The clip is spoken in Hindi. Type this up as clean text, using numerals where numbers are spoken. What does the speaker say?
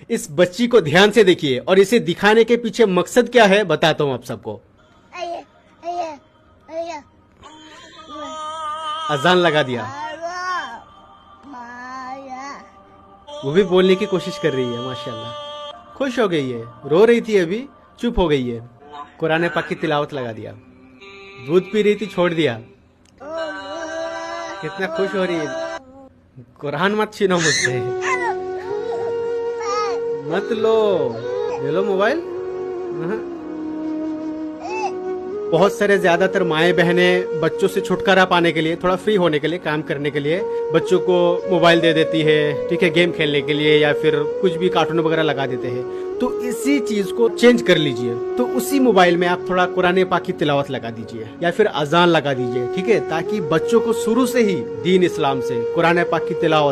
इस बच्ची को ध्यान से देखिए और इसे दिखाने के पीछे मकसद क्या है बताता हूँ आप सबको। अजान लगा दिया, वो भी बोलने की कोशिश कर रही है, माशाल्लाह खुश हो गई है। रो रही थी अभी, चुप हो गई है। कुरान पाक की तिलावत लगा दिया। दूध पी रही थी, छोड़ दिया। कितना खुश हो रही है। कुरान मत छीनो मुझसे, मत लो, ले लो मोबाइल। बहुत सारे ज्यादातर माएँ बहनें बच्चों से छुटकारा पाने के लिए, थोड़ा फ्री होने के लिए, काम करने के लिए बच्चों को मोबाइल दे देती है, ठीक है, गेम खेलने के लिए या फिर कुछ भी कार्टून वगैरह लगा देते हैं। तो इसी चीज को चेंज कर लीजिए। तो उसी मोबाइल में आप थोड़ा कुरान पाक की तिलावत लगा दीजिए या फिर अजान लगा दीजिए, ठीक है, ताकि बच्चों को शुरू से ही दीन इस्लाम से, कुरान पाक की तिलावत